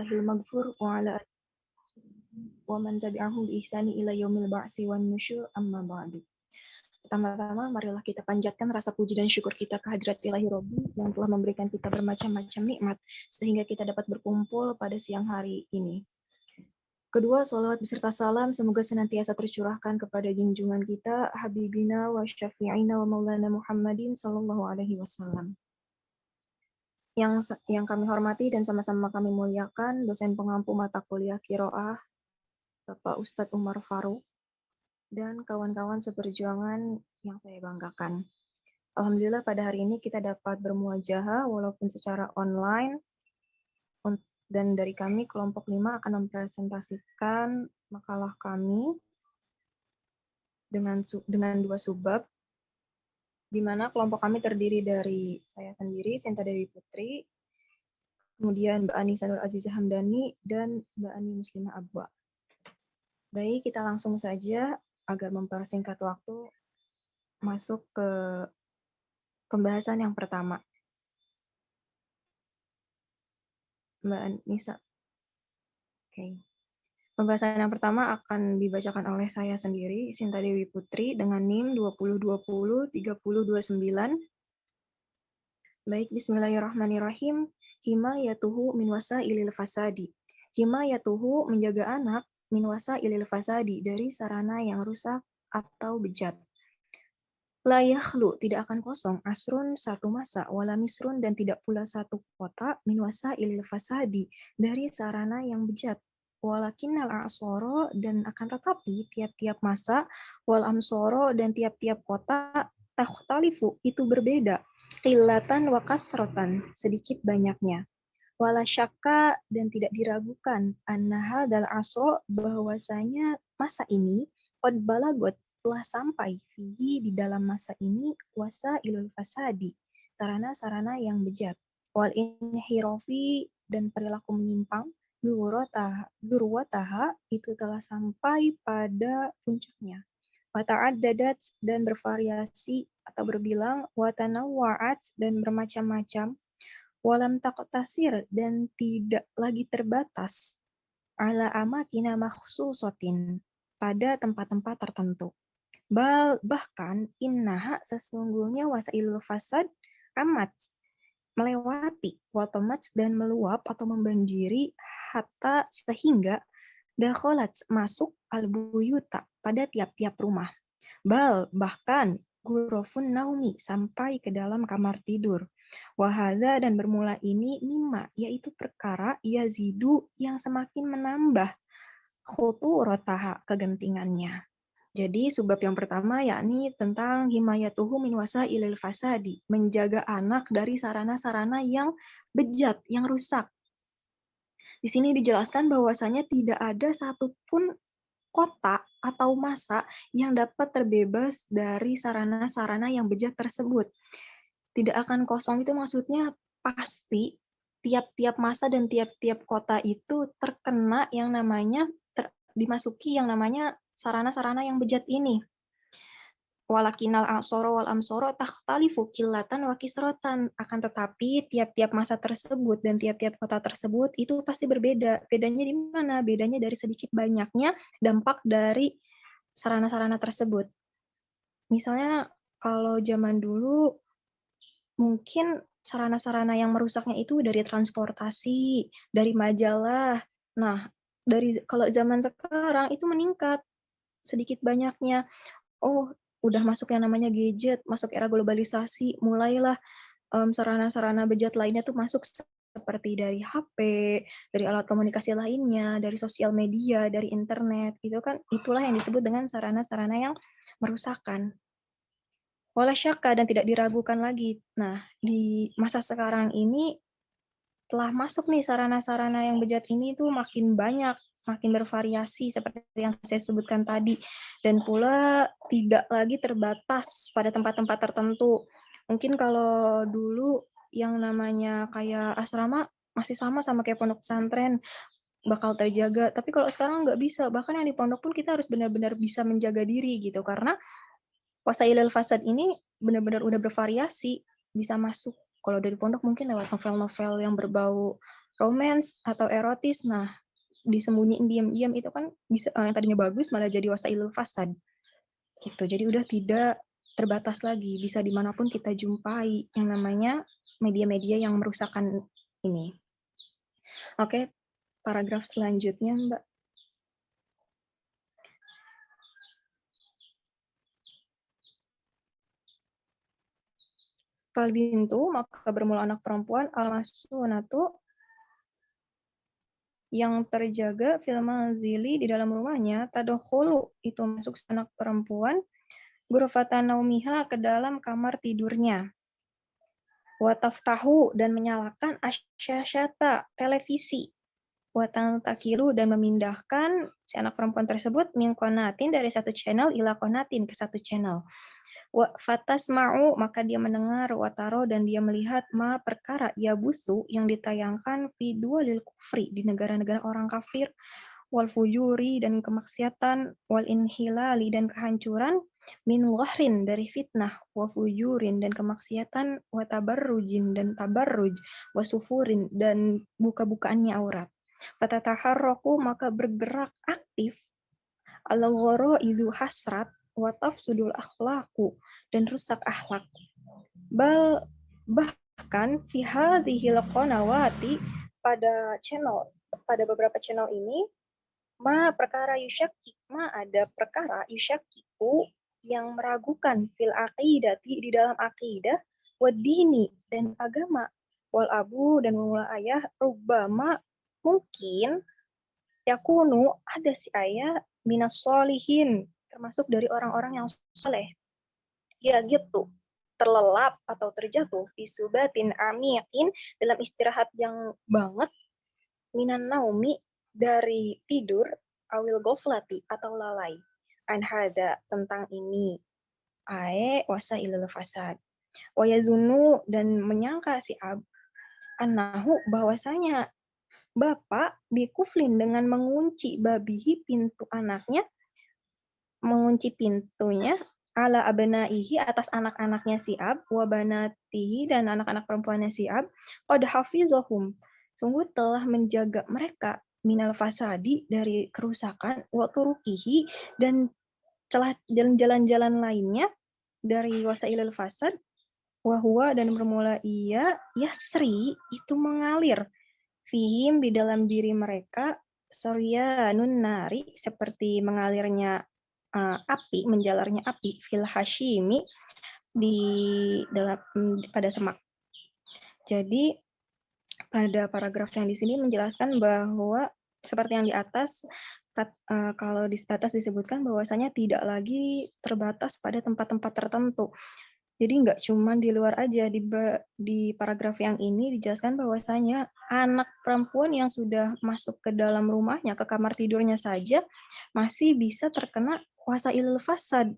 المغفور وعلى ومن تبعهم بإحسان إلى يوم البعث والنشur amma ba'du. Pertama-tama, marilah kita panjatkan rasa puji dan syukur kita ke Hadrat Ilahi Robbi yang telah memberikan kita bermacam-macam nikmat sehingga kita dapat berkumpul pada siang hari ini. Kedua, salawat beserta salam semoga senantiasa tercurahkan kepada junjungan kita, Habibina wa Syafi'ina wa Maulana Muhammadin sallallahu alaihi wasallam. Yang kami hormati dan sama-sama kami muliakan, dosen pengampu mata kuliah Qiraah, Bapak Ustadz Umar Farouk, dan kawan-kawan seperjuangan yang saya banggakan. Alhamdulillah pada hari ini kita dapat bermuajahah walaupun secara online, dan dari kami kelompok 5 akan mempresentasikan makalah kami dengan 2 subbab, di mana kelompok kami terdiri dari saya sendiri, Sinta Dewi Putri, kemudian Mbak Ani Sanur Aziza Hamdani, dan Mbak Ani Muslimah Abwa. Baik, kita langsung saja agar mempersingkat waktu masuk ke pembahasan yang pertama. Mbak Nisa. Oke. Pembahasan yang pertama akan dibacakan oleh saya sendiri, Sinta Dewi Putri, dengan NIM 2020-3029. Baik, bismillahirrahmanirrahim. Himayatuhu min wasailil fasadi. Himayatuhu menjaga anak min wasailil fasadi dari sarana yang rusak atau bejat. La yakhlu, tidak akan kosong, asrun, satu masa, wala misrun, dan tidak pula satu kota, min wasailil fasadi, dari sarana yang bejat. Walakinnal a'soro, dan akan tetapi tiap-tiap masa, wal amsoro, dan tiap-tiap kota, takhtalifu, itu berbeda. Qillatan wa kasrotan, sedikit banyaknya. Wala syakka, dan tidak diragukan, annaha dal asro, bahwasanya masa ini, qad balagot, telah sampai fihi, di dalam masa ini, wasailul fasadi, sarana-sarana yang bejat, wal inhirofi, dan perilaku menyimpang, zurwataha, itu telah sampai pada puncaknya, wata'addadat, dan bervariasi atau berbilang, watanawwa'at, dan bermacam-macam, walam taqtasir, dan tidak lagi terbatas, ala amakina makhsusatin, pada tempat-tempat tertentu. Bahkan innaha, sesungguhnya wasailul fasad amat, melewati, watomat, dan meluap atau membanjiri, hatta, sehingga dakholat, masuk, al-buyuta, pada tiap-tiap rumah. Bahkan gurofun naumi, sampai ke dalam kamar tidur. Wahada, dan bermula ini, mimma, yaitu perkara, yazidu, yang semakin menambah, khuturataha, kegentingannya. Jadi subbab yang pertama yakni tentang himayatuhu min wasailil fasadi, menjaga anak dari sarana-sarana yang bejat, yang rusak. Di sini dijelaskan bahwasanya tidak ada satupun kota atau masa yang dapat terbebas dari sarana-sarana yang bejat tersebut. Tidak akan kosong itu maksudnya pasti tiap-tiap masa dan tiap-tiap kota itu terkena yang namanya dimasuki yang namanya sarana-sarana yang bejat ini. Walakinal a'soro wal amsoro takhtalifu qillatan wa kisrotan. Akan tetapi tiap-tiap masa tersebut dan tiap-tiap kota tersebut itu pasti berbeda. Bedanya di mana? Bedanya dari sedikit banyaknya dampak dari sarana-sarana tersebut. Misalnya kalau zaman dulu mungkin sarana-sarana yang merusaknya itu dari transportasi, dari majalah. Nah, kalau zaman sekarang itu meningkat sedikit banyaknya. Oh, udah masuk yang namanya gadget, masuk era globalisasi, mulailah sarana-sarana bejat lainnya tuh masuk seperti dari HP, dari alat komunikasi lainnya, dari sosial media, dari internet. Itulah yang disebut dengan sarana-sarana yang merusakkan. Wala syakka, dan tidak diragukan lagi. Nah, di masa sekarang ini telah masuk nih sarana-sarana yang bejat ini tuh makin banyak, makin bervariasi seperti yang saya sebutkan tadi, dan pula tidak lagi terbatas pada tempat-tempat tertentu. Mungkin kalau dulu yang namanya kayak asrama masih sama kayak pondok pesantren, bakal terjaga. Tapi kalau sekarang nggak bisa, bahkan yang di pondok pun kita harus benar-benar bisa menjaga diri gitu, karena wasailul fasad ini benar-benar udah bervariasi, bisa masuk. Kalau dari pondok mungkin lewat novel-novel yang berbau romance atau erotis. Nah, disembunyiin diam-diam itu kan bisa yang tadinya bagus malah jadi wasailul fasad. Gitu. Jadi udah tidak terbatas lagi, bisa dimanapun kita jumpai yang namanya media-media yang merusakkan ini. Oke, paragraf selanjutnya, Mbak. Fal bintu, maka bermula anak perempuan, al-masunatu, yang terjaga fil manzili di dalam rumahnya, tadokhulu, itu masuk anak perempuan, ghurfata naumiha, ke dalam kamar tidurnya. Wataftahu, dan menyalakan asyasyata, televisi. Watang takilu, dan memindahkan si anak perempuan tersebut min konatin, dari satu channel ila konatin, ke satu channel. Wa fatasma'u, maka dia mendengar, wataro, dan dia melihat ma, perkara yabusu, yang ditayangkan fi duwalil kufri, di negara-negara orang kafir, wal fujuri, dan kemaksiatan, wal inhilali, dan kehancuran, min wahrin, dari fitnah, wa fujurin, dan kemaksiatan, wa tabarrujin, dan tabarruj, wa sufurin, dan buka-bukaannya aurat. Fatataharroku, maka bergerak aktif, al-ghoro izu hasrat, wa tafsudul akhlaku, dan rusak akhlak. Bahkan fi hadhil qanawati, pada beberapa channel ini, ada perkara yusyakiku, yang meragukan fil aqidati, di dalam akidah, wadini, dan agama, wal abu, dan mula ayah, rubbama, mungkin, yakunu, ada si ayah, minas solihin, termasuk dari orang-orang yang soleh. Ya gitu, terlelap atau terjatuh, fisubatin amiyakin, dalam istirahat yang banget, minan naumi, dari tidur, awil goflati, atau lalai. Anhada, tentang ini. Wasa ilal fasad. Wayazunu, dan menyangka si annahu, bahwasanya bapak bikuflin, dengan mengunci babihi, pintu anaknya, mengunci pintunya, ala abnaihi, atas anak-anaknya si ab, wa banatihi, dan anak-anak perempuannya si ab, qad hafizahum, sungguh telah menjaga mereka, minal fasadi, dari kerusakan, wa turukihi, dan celah jalan-jalan lainnya, dari wasailul fasad, wa huwa, dan bermula ia, yasri, itu mengalir, fihim, di dalam diri mereka, saryanun nari, seperti mengalirnya api, menjalarnya api, fil hashimi, di dalam pada semak. Jadi pada paragraf yang di sini menjelaskan bahwa seperti yang di atas, kalau di atas disebutkan bahwasanya tidak lagi terbatas pada tempat-tempat tertentu. Jadi nggak cuma di luar aja, di paragraf yang ini dijelaskan bahwasanya anak perempuan yang sudah masuk ke dalam rumahnya, ke kamar tidurnya saja, masih bisa terkena wasailul fasad.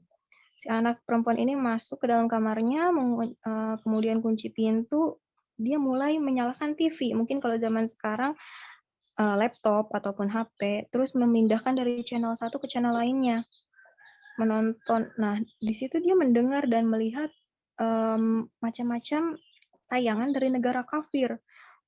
Si anak perempuan ini masuk ke dalam kamarnya, kemudian kunci pintu, dia mulai menyalakan TV. Mungkin kalau zaman sekarang laptop ataupun HP, terus memindahkan dari channel satu ke channel lainnya, menonton. Nah, di situ dia mendengar dan melihat macam-macam tayangan dari negara kafir.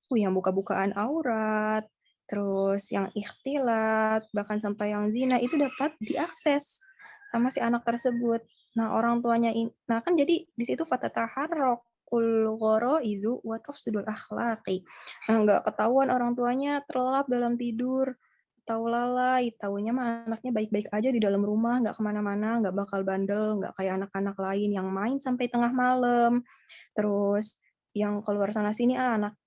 Yang buka-bukaan aurat, terus yang ikhtilat, bahkan sampai yang zina, itu dapat diakses sama si anak tersebut. Nah, orang tuanya nah kan jadi di situ fatataharraqul ghoraizu wa tafsudul akhlaqi. Nah, nggak ketahuan orang tuanya terlelap dalam tidur, tahu lalai, tahunya mah anaknya baik-baik aja di dalam rumah, nggak kemana-mana, nggak bakal bandel, nggak kayak anak-anak lain yang main sampai tengah malam, terus yang keluar sana sini,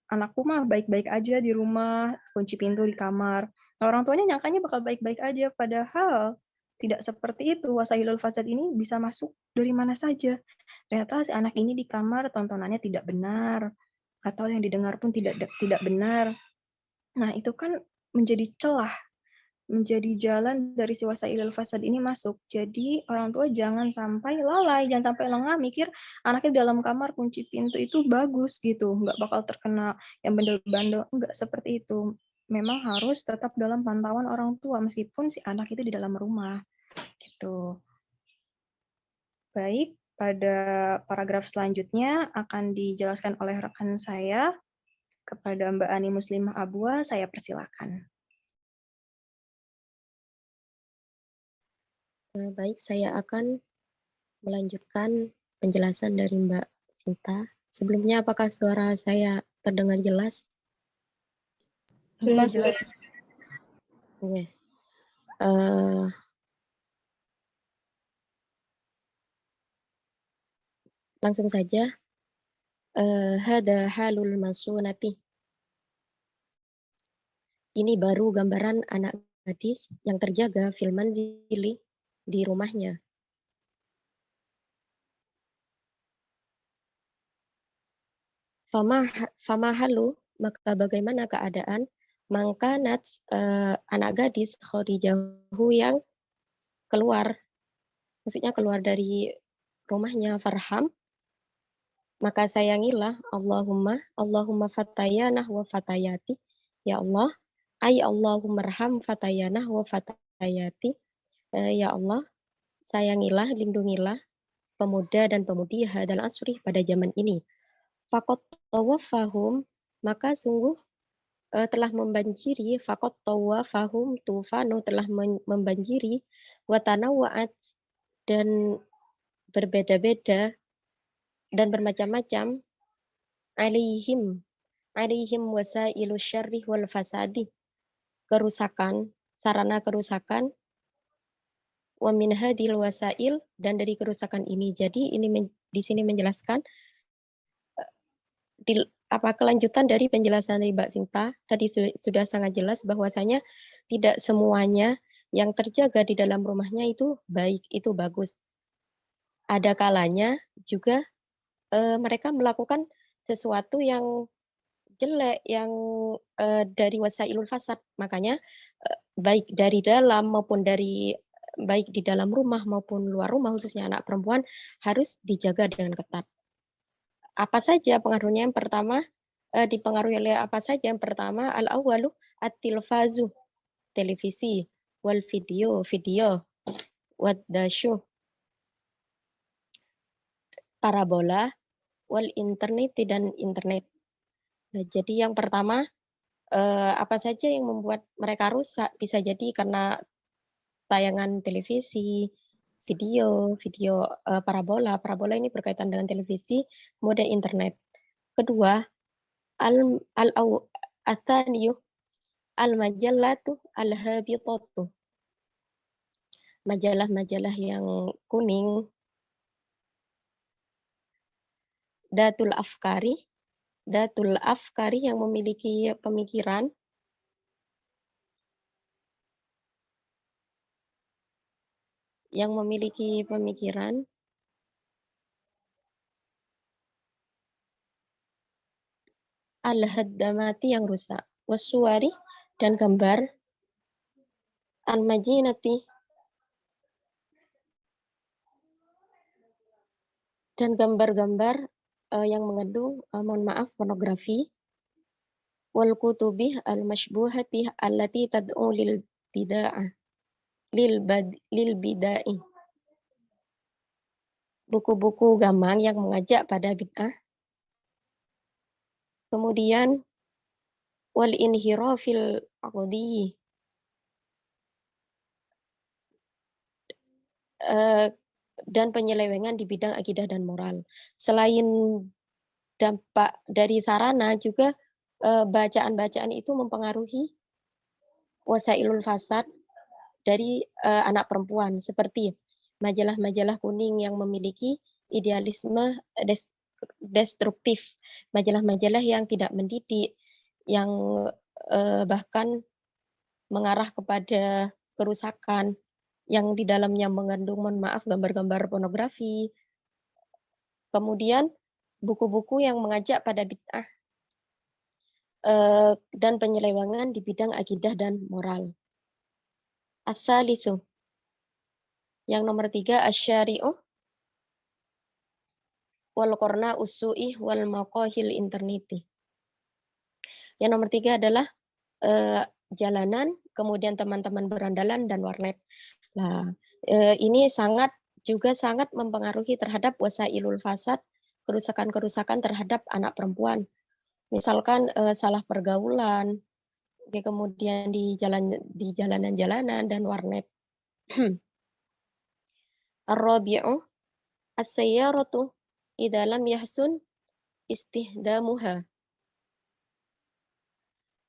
anakku mah baik-baik aja di rumah, kunci pintu di kamar. Nah, orang tuanya nyangkanya bakal baik-baik aja, padahal tidak seperti itu. Wasailul fasad ini bisa masuk dari mana saja. Ternyata si anak ini di kamar tontonannya tidak benar, atau yang didengar pun tidak benar. Nah, itu kan menjadi celah, menjadi jalan dari si wasailul fasad ini masuk. Jadi orang tua jangan sampai lalai, jangan sampai lengah mikir anaknya di dalam kamar kunci pintu itu bagus gitu, nggak bakal terkena yang bandel-bandel, nggak seperti itu. Memang harus tetap dalam pantauan orang tua meskipun si anak itu di dalam rumah gitu. Baik, pada paragraf selanjutnya akan dijelaskan oleh rekan saya. Kepada Mbak Ani Muslimah Abua, saya persilakan. Baik, saya akan melanjutkan penjelasan dari Mbak Sinta. Sebelumnya, apakah suara saya terdengar jelas? Sudah jelas. Oke. Langsung saja. Hada halul masunati. Ini baru gambaran anak gadis yang terjaga fil manzili di rumahnya. Fama halu, maka bagaimana keadaan mangkanat anak gadis khadijahu yang keluar, maksudnya keluar dari rumahnya Farham, maka sayangilah Allahumma fatayanah wa fatayati, ya Allah, Allahumma arham fatayanah wa fatayati, ya Allah, sayangilah, lindungilah pemuda dan pemudi hadal asri pada zaman ini. Fakot tawafahum, maka sungguh telah membanjiri, fakot tawafahum tufanu telah membanjiri, watanawa'at dan berbeda-beda dan bermacam-macam, alaihim wasailu syarri wal fasadi, kerusakan, sarana kerusakan, wa min hadil wasail, dan dari kerusakan ini. Jadi ini di sini menjelaskan kelanjutan dari penjelasan dari Mbak Sinta. Tadi sudah sangat jelas bahwasanya tidak semuanya yang terjaga di dalam rumahnya itu baik, itu bagus. Ada kalanya juga mereka melakukan sesuatu yang jelek, yang dari wasailul fasad. Makanya baik dari dalam maupun baik di dalam rumah maupun luar rumah, khususnya anak perempuan, harus dijaga dengan ketat. Apa saja pengaruhnya? Yang pertama, dipengaruhi oleh apa saja? Yang pertama, al-awwalu at-tilfazu, televisi, wal video, wad dasyu, parabola, wal internet, dan internet. Nah, jadi yang pertama, apa saja yang membuat mereka rusak? Bisa jadi karena tayangan televisi, video parabola. Parabola ini berkaitan dengan televisi, kemudian internet. Kedua, al-athaniyu al-majallatu al-habitatu. Majalah-majalah yang kuning, datul afkari yang memiliki pemikiran, al-haddamati yang rusak, wasuwari dan gambar, al-majinati dan gambar-gambar yang mengandung, mohon maaf, pornografi, wal kutubi al-mashbuhati allati tad'u lil bid'ah lil bid'ah, buku-buku gamang yang mengajak pada bid'ah. Kemudian wal inhirafil aqdi, dan penyelewengan di bidang akidah dan moral. Selain dampak dari sarana, juga bacaan-bacaan itu mempengaruhi wasailul fasad dari anak perempuan, seperti majalah-majalah kuning yang memiliki idealisme destruktif, majalah-majalah yang tidak mendidik, yang bahkan mengarah kepada kerusakan, yang di dalamnya mengandung, mohon maaf, gambar-gambar pornografi. Kemudian buku-buku yang mengajak pada bid'ah dan penyelewengan di bidang akidah dan moral. Ats-tsalitsu, yang nomor 3, asy-syari'u wal qarna usu'i wal maqahil interneti. Yang nomor 3 adalah jalanan, kemudian teman-teman berandalan dan warnet. Nah, ini sangat mempengaruhi terhadap wasailul fasad, kerusakan-kerusakan terhadap anak perempuan. Misalkan salah pergaulan, kemudian di jalanan-jalanan dan warnet. Ar-rabi'u as-sayyaratu idza lam yahsun istihdamuha.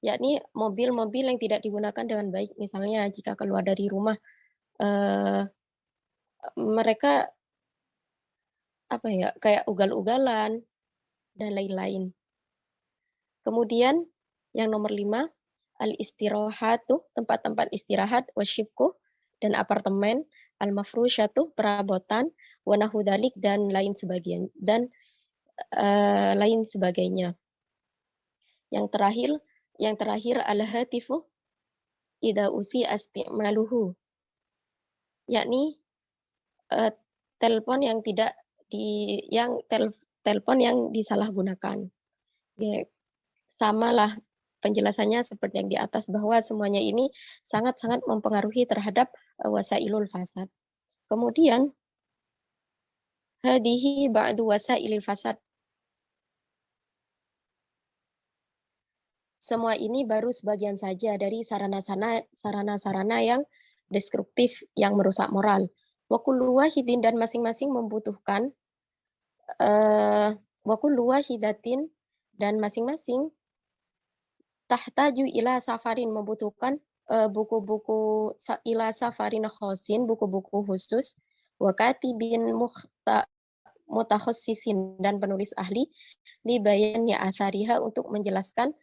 Yakni mobil-mobil yang tidak digunakan dengan baik. Misalnya jika keluar dari rumah mereka kayak ugal-ugalan dan lain-lain. Kemudian yang nomor 5, al-istirahatu, tempat-tempat istirahat, wasyibku, dan apartemen, al-mafrusyatu, perabotan, wanahudalik, dan lain sebagainya. Yang terakhir al-hatifu idza usi isti'maluhu. Yakni telepon yang tidak telepon yang disalahgunakan. Samalah penjelasannya seperti yang di atas bahwa semuanya ini sangat-sangat mempengaruhi terhadap wasailul fasad. Kemudian hadihi ba'du wasailil fasad. Semua ini baru sebagian saja dari sarana-sarana yang destruktif yang merusak moral. Wa kullu wahidin, dan masing-masing membutuhkan wa kullu wahidatin, dan masing-masing tahtaju ila safarin, membutuhkan buku-buku ila safarin khosin, buku-buku khusus, wa katibin mutakhassisin, dan penulis ahli, li bayannya athariha, untuk menjelaskan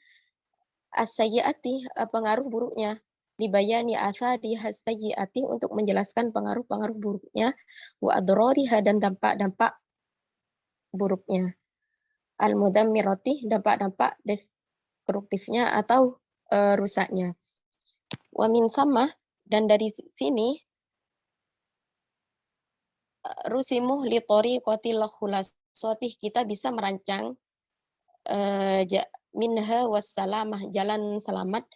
as-sayyiati, pengaruh buruknya, li bayani athari as-sayyiati, untuk menjelaskan pengaruh-pengaruh buruknya, wa adrariha, dan dampak-dampak buruknya, al-mudammirati, dampak-dampak destruktifnya atau rusaknya. Wa min thamma, dan dari sini rusimuh li tariqatil khulasatih, kita bisa merancang minha wassalamah, jalan selamat,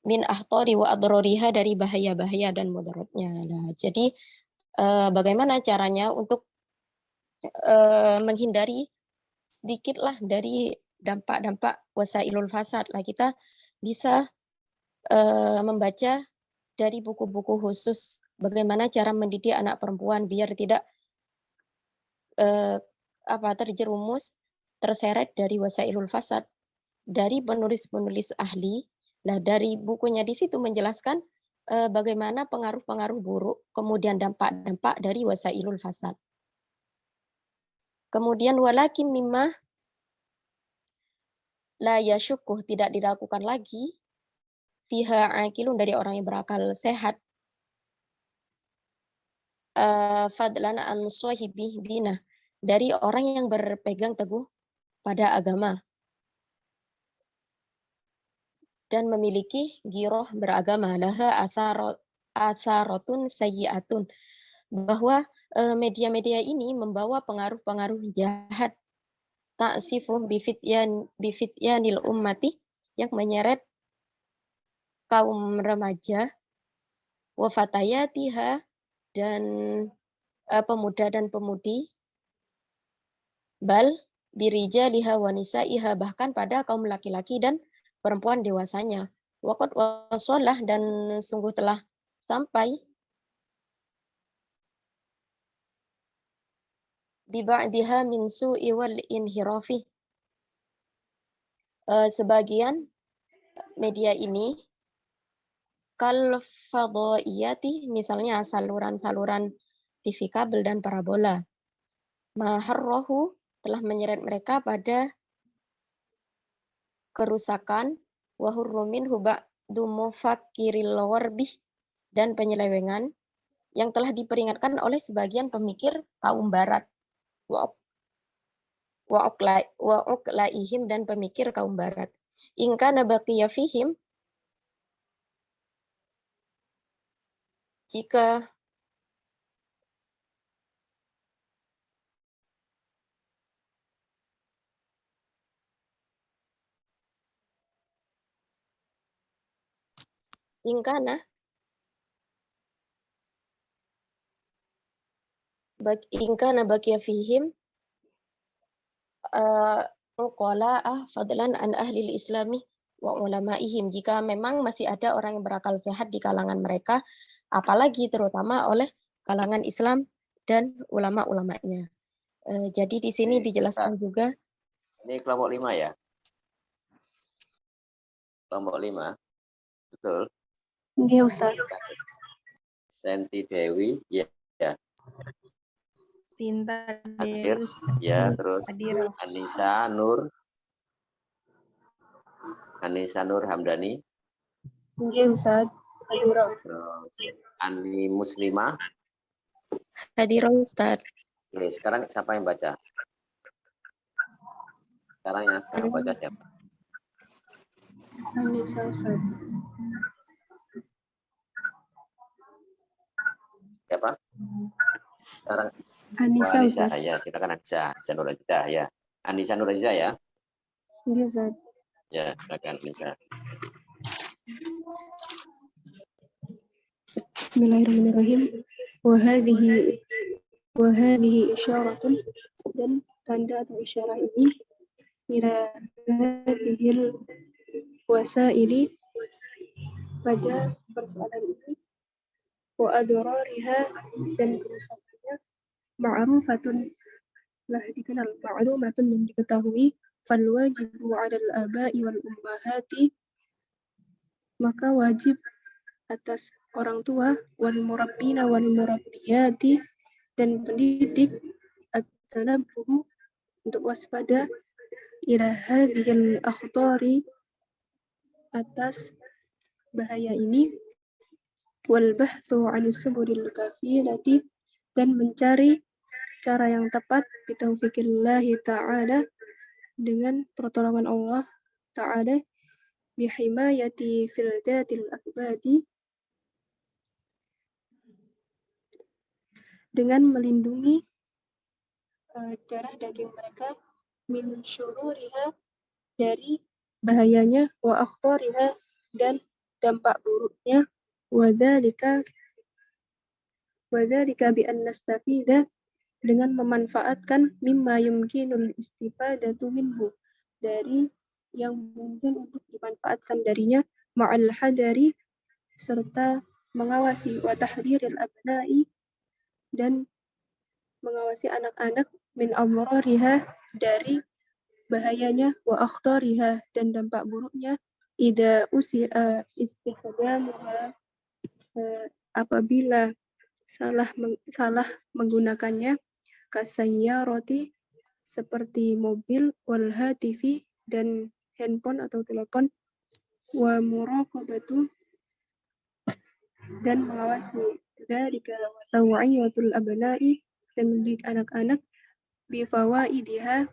min ahtari wa adroriha, dari bahaya-bahaya dan mudaratnya. Nah, jadi bagaimana caranya untuk menghindari sedikitlah dari dampak-dampak wasailul fasad. Lah, kita bisa membaca dari buku-buku khusus bagaimana cara mendidik anak perempuan biar tidak terjerumus, terseret dari wasailul fasad, dari penulis-penulis ahli. Nah, dari bukunya di situ menjelaskan bagaimana pengaruh-pengaruh buruk, kemudian dampak-dampak dari wasailul fasad. Kemudian walakin mimma la yasyukuh, tidak diragukan lagi, fiha akilun, dari orang yang berakal sehat, fadlan an sahibi dinah, dari orang yang berpegang teguh pada agama dan memiliki giroh beragama, laha atharotun sayyiatun, bahwa media-media ini membawa pengaruh-pengaruh jahat, ta'sifuh bifityanil ummati, yang menyeret kaum remaja, wa fatayatiha, dan pemuda dan pemudi, bal birijaliha wa nisaiha, bahkan pada kaum laki-laki dan perempuan dewasanya. Waqad wasallah, dan sungguh telah sampai, biba'diha min su'i wal inhirafi, sebagian media ini kal fadhaiyati, misalnya saluran-saluran TV kabel dan parabola, maharrohu, telah menyeret mereka pada kerusakan, wahurrumin huba'du mufakkiril warbih, dan penyelewengan yang telah diperingatkan oleh sebagian pemikir kaum barat, wa'uklaihim, dan pemikir kaum barat. Ingka nabaqiya fihim, jika ingkana baqiya fihim, uqala'ah fadlan an ahlil islami wa ulamaihim. Jika memang masih ada orang yang berakal sehat di kalangan mereka, apalagi terutama oleh kalangan Islam dan ulama-ulamanya. Jadi di sini dijelaskan juga. Ini kelompok 5 ya? Kelompok 5, betul? Iya, Ustaz. Senti Dewi, ya. Sinta Hadir, Deus ya. Terus Adira. Anissa Nur Hamdani. Iya, Ustaz. Adira. Terus Ani Muslimah. Hadir, Ustaz. Oke, sekarang siapa yang baca? Sekarang baca siapa? Anissa, Ustaz. Siapa? Sekarang Anissa, Ustaz. ya, silakan Anissa Nur Aziza ya. Anissa Nur Aziza ya. Iya, Ustaz. Ya, silakan Anissa. Bismillahirrahmanirrahim. Wahadihi isyaratun, dan tanda atau isyarah ini ila hadhil wasaili, pada persoalan ini, wa adrariha, dan kerusakannya, ma'rufatun, lah dikenal, ma'lumatun, yang diketahui, fal wajibu 'alal aba'i wal ummahati, maka wajib atas orang tua, wal murabbina wal murabbiyati, dan pendidik, at-tanabbuh, untuk waspada, ila hadhil akhtari, atas bahaya ini, wal bahthu 'anis subulil kafilati, dan mencari cara yang tepat, bitaufiqillahi ta'ala, dengan pertolongan Allah ta'ala, bihimayati fildatil akbadi, dengan melindungi darah daging mereka, min syururiha, dari bahayanya, wa akhtariha, dan dampak buruknya, wadzalika bi an nastafida, dengan memanfaatkan mimma yumkinul istifadatu minhu, dari yang mungkin untuk dimanfaatkan darinya, ma'al hadari, serta mengawasi, wa tahdhiril abna'i, dan mengawasi anak-anak, min amrariha, dari bahayanya, wa akhtariha, dan dampak buruknya, idza usi'a istikhdamuha, apabila salah menggunakannya, kasayyarati, seperti mobil, wal hatifi, dan handphone atau telepon, wa muraqabatu, dan mengawasi, dzalika wa taw'iyatul abna'i, dan mendidik anak-anak, bifawaidiha,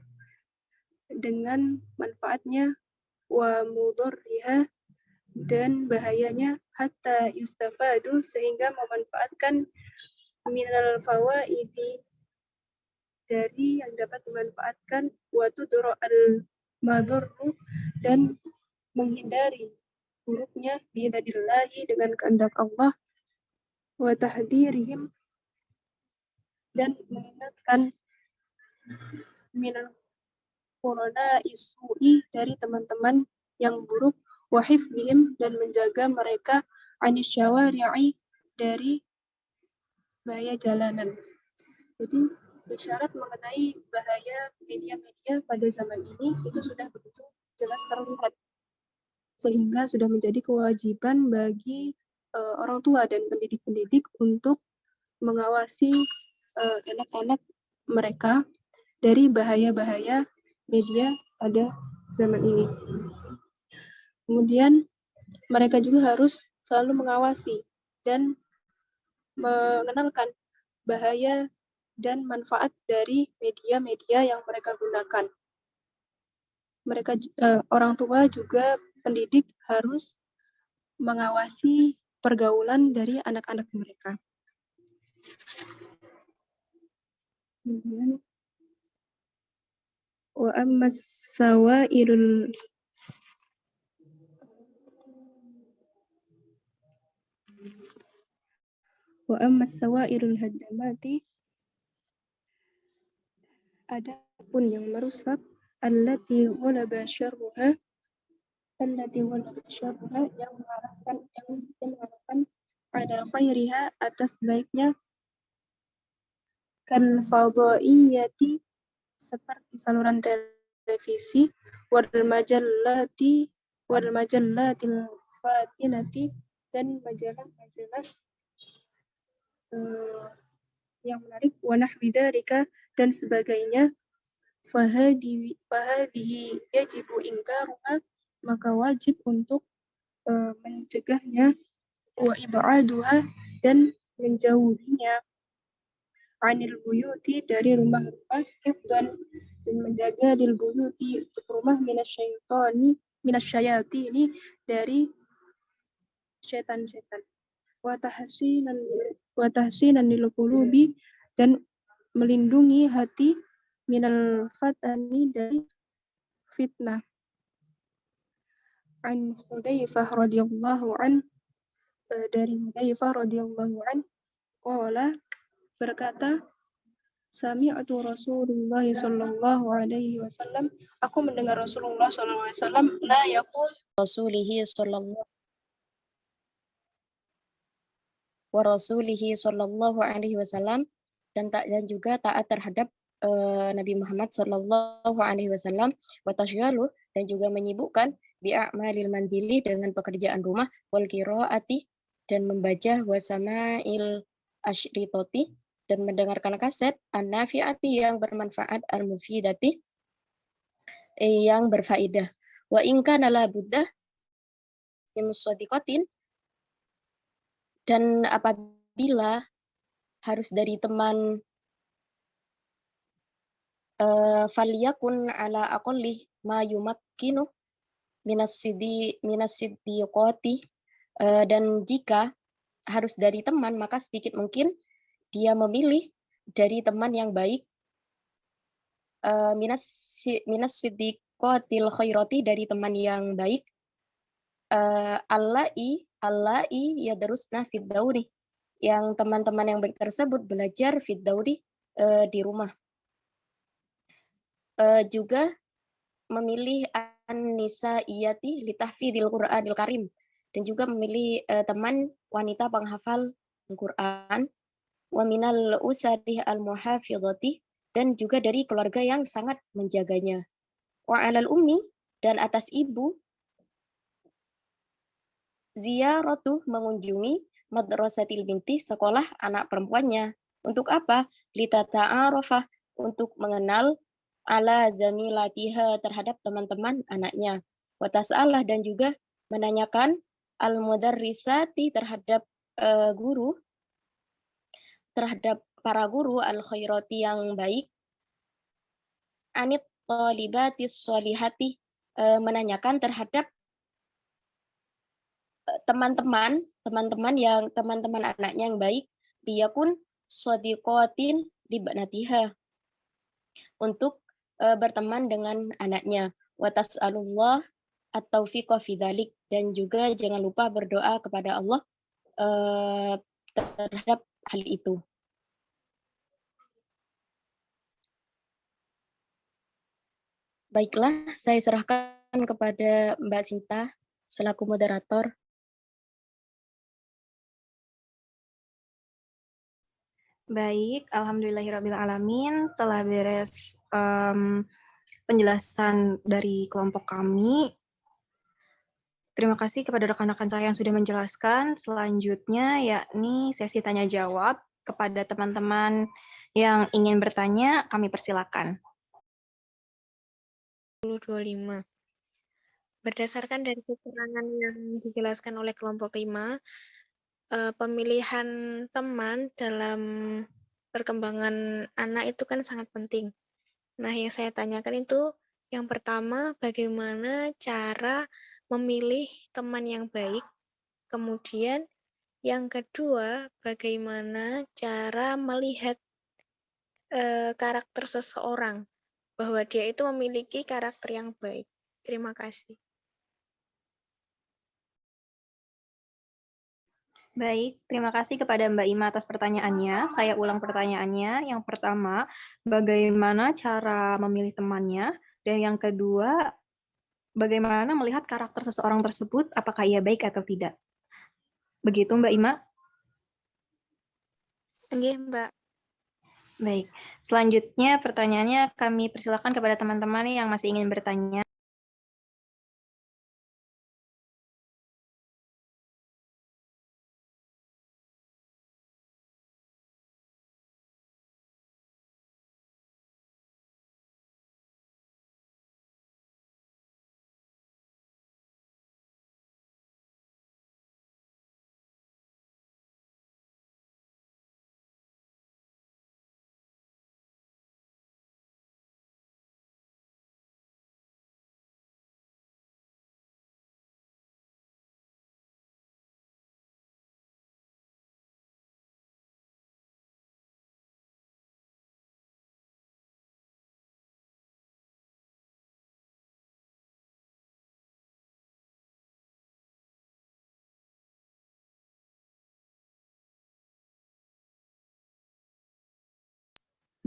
dengan manfaatnya, wa mudorriha, dan bahayanya, hatta yustafadu, sehingga memanfaatkan, minal fawaidi, dari yang dapat dimanfaatkan, wa tudro al madorru, dan menghindari buruknya, biidadillahi, dengan kehendak Allah, wa tahdirihim, dan mengingatkan, minal qurana isu'i, dari teman-teman yang buruk, wa hifdihim, dan menjaga mereka, anis syawari'i, dari bahaya jalanan. Jadi isyarat mengenai bahaya media-media pada zaman ini itu sudah begitu jelas terlihat, sehingga sudah menjadi kewajiban bagi orang tua dan pendidik-pendidik untuk mengawasi anak-anak mereka dari bahaya-bahaya media pada zaman ini. Kemudian mereka juga harus selalu mengawasi dan mengenalkan bahaya dan manfaat dari media-media yang mereka gunakan. Mereka orang tua juga pendidik harus mengawasi pergaulan dari anak-anak mereka. Kemudian wa amma sawairul hadamati, adapun yang merusak, allati ghalaba syarruha yang mengarahkan pada khairiha atas baiknya, kan fadhaiyati seperti saluran televisi, wal majallatil fatinati dan majalah-majalah yang menarik, wa nahwi dzalika dan sebagainya. Fahadihi yajibu ingkaruha, maka wajib untuk mencegahnya, wa ib'aduha dan menjauhinya, anil buyuti dari rumah-rumah, hifdan dan menjaga lil buyuti rumah minasyayatini dari setan-setan, wa tahsinan lil qulubi dan melindungi hati, minal fatani dari fitnah. An Hudzaifah radhiyallahu an, dari Hudzaifah radhiyallahu an, qala berkata, sami'tu Rasulullah sallallahu alaihi wasallam, aku mendengar Rasulullah sallallahu alaihi wasallam, la yaqul Rasulihi sallallahu alaihi wasallam, dan juga taat terhadap Nabi Muhammad sallallahu alaihi wasallam, wa tasyaghalu dan juga menyibukkan bi a'malil manzili dengan pekerjaan rumah, wal qiraati dan membaca, wa sama'il asyritati dan mendengarkan kaset, an-nafi'ati yang bermanfaat, al-mufidati yang berfaedah, wa in kana la budda min shadiqatin dan apabila harus dari teman, faliyakun ala aqalli ma yumakkinu minasiddiqati, dan jika harus dari teman, maka sedikit mungkin dia memilih dari teman yang baik, minasiddiqatil khairati dari teman yang baik, allai yadrusna fid dauri, yang teman-teman yang baik tersebut belajar fid dauri, di rumah. Juga memilih an-nisaiyati litahfidil Qur'anil Karim, dan juga memilih teman wanita penghafal Al-Qur'an, wa minal usari al-muhafidhati dan juga dari keluarga yang sangat menjaganya, wa 'alal ummi dan atas ibu, ziyaratu mengunjungi madrasatil binti sekolah anak perempuannya. Untuk apa? Litata'arafah untuk mengenal, ala zamilatiha terhadap teman-teman anaknya, wa tas'alah dan juga menanyakan, al-mudarrisati terhadap guru, terhadap para guru, al-khairati yang baik, anit thalibatis sholihati menanyakan terhadap teman-teman anaknya yang baik, liyakun shadiqatin libnatiha untuk berteman dengan anaknya, wa tas'alullah at-taufiqa fi dzalik dan juga jangan lupa berdoa kepada Allah terhadap hal itu. Baiklah, saya serahkan kepada Mbak Sinta selaku moderator. Baik, alhamdulillahirrabbilalamin, telah beres penjelasan dari kelompok kami. Terima kasih kepada rekan-rekan saya yang sudah menjelaskan. Selanjutnya yakni sesi tanya jawab kepada teman-teman yang ingin bertanya, kami persilakan. 25. Berdasarkan dari keterangan yang dijelaskan oleh kelompok 5, pemilihan teman dalam perkembangan anak itu kan sangat penting. Nah, yang saya tanyakan itu yang pertama, bagaimana cara memilih teman yang baik. Kemudian yang kedua, bagaimana cara melihat karakter seseorang, bahwa dia itu memiliki karakter yang baik. Terima kasih. Baik, terima kasih kepada Mbak Ima atas pertanyaannya. Saya ulang pertanyaannya. Yang pertama, bagaimana cara memilih temannya? Dan yang kedua, bagaimana melihat karakter seseorang tersebut, apakah ia baik atau tidak. Begitu Mbak Ima? Nggih, Mbak. Baik. Selanjutnya pertanyaannya kami persilakan kepada teman-teman yang masih ingin bertanya.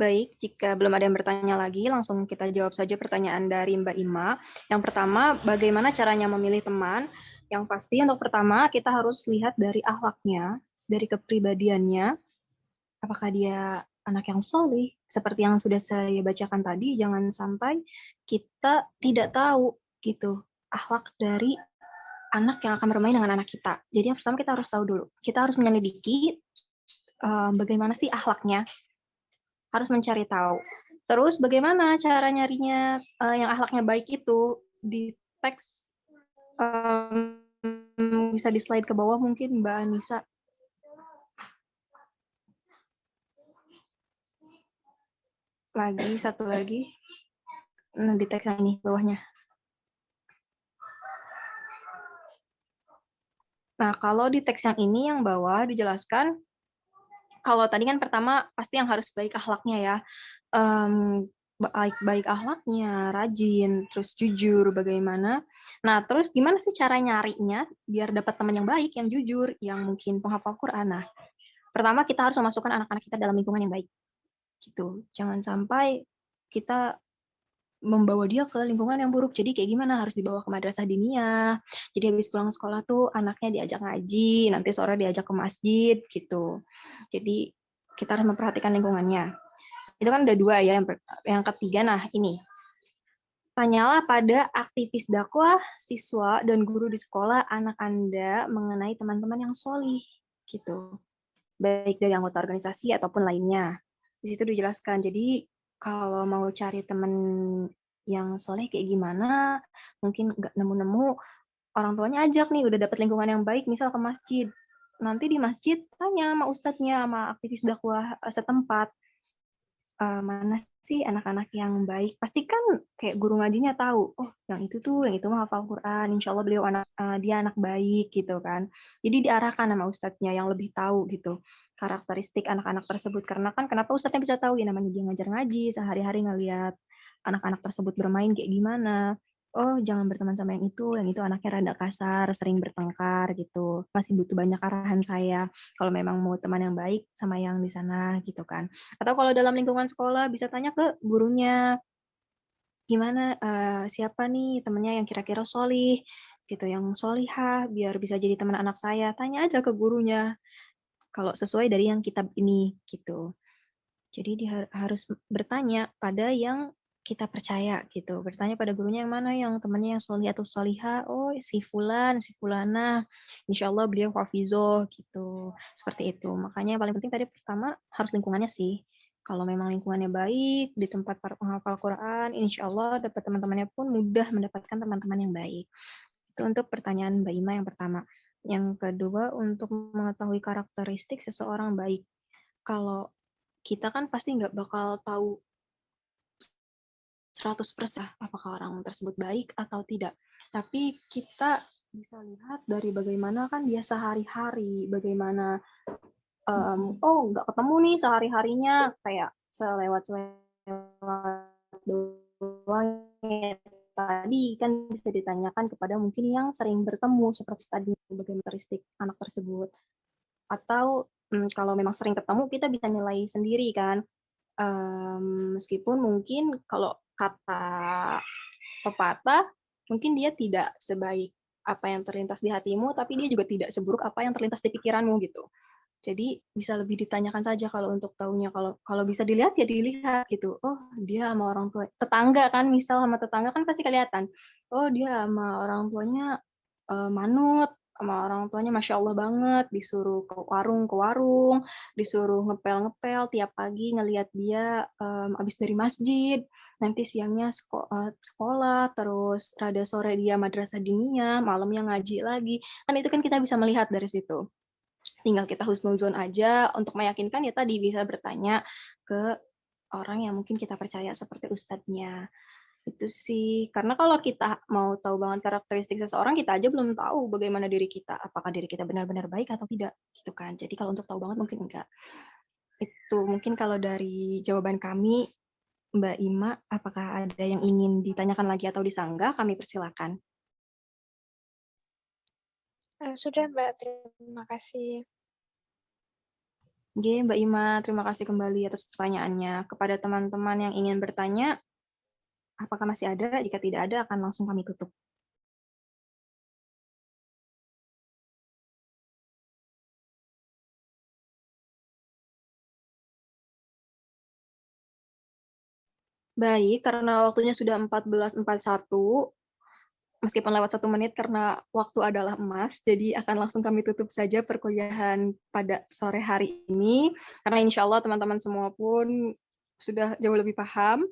Baik, jika belum ada yang bertanya lagi, langsung kita jawab saja pertanyaan dari Mbak Ima. Yang pertama, bagaimana caranya memilih teman? Yang pasti untuk pertama, kita harus lihat dari akhlaknya, dari kepribadiannya, apakah dia anak yang solih, seperti yang sudah saya bacakan tadi, jangan sampai kita tidak tahu gitu akhlak dari anak yang akan bermain dengan anak kita. Jadi yang pertama kita harus tahu dulu, kita harus menyelidiki bagaimana sih akhlaknya, harus mencari tahu. Terus bagaimana cara nyarinya yang akhlaknya baik itu di teks, bisa di slide ke bawah mungkin Mbak Anissa. Lagi, satu lagi. Nah, di teks yang ini bawahnya. Nah, kalau di teks yang ini yang bawah dijelaskan, kalau tadi kan pertama pasti yang harus baik akhlaknya ya. Baik akhlaknya, rajin, terus jujur, bagaimana. Nah, terus gimana sih cara nyarinya biar dapat teman yang baik, yang jujur, yang mungkin penghafal Quran. Nah, pertama kita harus memasukkan anak-anak kita dalam lingkungan yang baik. Gitu. Jangan sampai kita membawa dia ke lingkungan yang buruk. Jadi kayak gimana, harus dibawa ke madrasah diniyah. Jadi habis pulang sekolah tuh anaknya diajak ngaji, nanti sore diajak ke masjid gitu. Jadi kita harus memperhatikan lingkungannya. Itu kan udah dua ya. Yang ketiga, nah ini. Tanyalah pada aktivis dakwah, siswa, dan guru di sekolah anak Anda mengenai teman-teman yang solih. Gitu. Baik dari anggota organisasi ataupun lainnya. Di situ dijelaskan. Jadi kalau mau cari teman yang soleh kayak gimana, mungkin nggak nemu-nemu, orang tuanya ajak nih, udah dapat lingkungan yang baik, misal ke masjid. Nanti di masjid tanya sama ustadznya, sama aktivis dakwah setempat, mana sih anak-anak yang baik. Pastikan kayak guru ngajinya tahu, oh yang itu mah hafal Quran, insya Allah beliau dia anak baik gitu kan. Jadi diarahkan sama ustadznya yang lebih tahu gitu karakteristik anak-anak tersebut. Karena kan kenapa ustadznya bisa tahu, ya namanya dia ngajar ngaji, sehari-hari ngelihat anak-anak tersebut bermain kayak gimana. Oh, jangan berteman sama yang itu anaknya rada kasar, sering bertengkar gitu. Masih butuh banyak arahan saya kalau memang mau teman yang baik sama yang di sana gitu kan. Atau kalau dalam lingkungan sekolah bisa tanya ke gurunya, gimana siapa nih temennya yang kira-kira solih gitu, yang solihah biar bisa jadi teman anak saya. Tanya aja ke gurunya kalau sesuai dari yang kitab ini gitu. Jadi dia harus bertanya pada yang kita percaya gitu. Bertanya pada gurunya yang mana yang temannya yang solih atau solihah. Oh, si fulan, si fulana. Insya Allah beliau hafizoh gitu. Seperti itu. Makanya yang paling penting tadi pertama harus lingkungannya sih. Kalau memang lingkungannya baik, di tempat para penghafal Quran, insya Allah dapat teman-temannya pun mudah mendapatkan teman-teman yang baik. Itu untuk pertanyaan Mbak Ima yang pertama. Yang kedua, untuk mengetahui karakteristik seseorang baik. Kalau kita kan pasti nggak bakal tahu 100% apakah orang tersebut baik atau tidak. Tapi kita bisa lihat dari bagaimana kan dia sehari-hari, bagaimana nggak ketemu nih sehari-harinya, kayak selewat-selewat doang. Tadi kan bisa ditanyakan kepada mungkin yang sering bertemu seperti tadi bagaimana karakteristik anak tersebut. Atau kalau memang sering ketemu kita bisa nilai sendiri kan. Meskipun mungkin kalau kata pepatah, mungkin dia tidak sebaik apa yang terlintas di hatimu, tapi dia juga tidak seburuk apa yang terlintas di pikiranmu gitu. Jadi bisa lebih ditanyakan saja kalau untuk tahunya. Kalau bisa dilihat ya dilihat gitu. Oh dia sama orang tua, tetangga kan, misal sama tetangga kan pasti kelihatan. Oh dia sama orang tuanya manut, sama orang tuanya masya Allah banget, disuruh ke warung, disuruh ngepel tiap pagi ngelihat dia abis dari masjid, nanti siangnya sekolah, terus rada sore dia madrasah diniyah, malamnya ngaji lagi. Kan itu kan kita bisa melihat dari situ. Tinggal kita husnuzon aja untuk meyakinkan ya tadi bisa bertanya ke orang yang mungkin kita percaya seperti ustadznya. Itu sih, karena kalau kita mau tahu banget karakteristik seseorang, kita aja belum tahu bagaimana diri kita, apakah diri kita benar-benar baik atau tidak, gitu kan. Jadi kalau untuk tahu banget mungkin enggak. Itu mungkin kalau dari jawaban kami, Mbak Ima, apakah ada yang ingin ditanyakan lagi atau disanggah, kami persilakan. Sudah Mbak, terima kasih. Oke, Mbak Ima, terima kasih kembali atas pertanyaannya. Kepada teman-teman yang ingin bertanya, apakah masih ada? Jika tidak ada, akan langsung kami tutup. Baik, karena waktunya sudah 14.41, meskipun lewat 1 menit karena waktu adalah emas, jadi akan langsung kami tutup saja perkuliahan pada sore hari ini, karena insya Allah teman-teman semua pun sudah jauh lebih paham.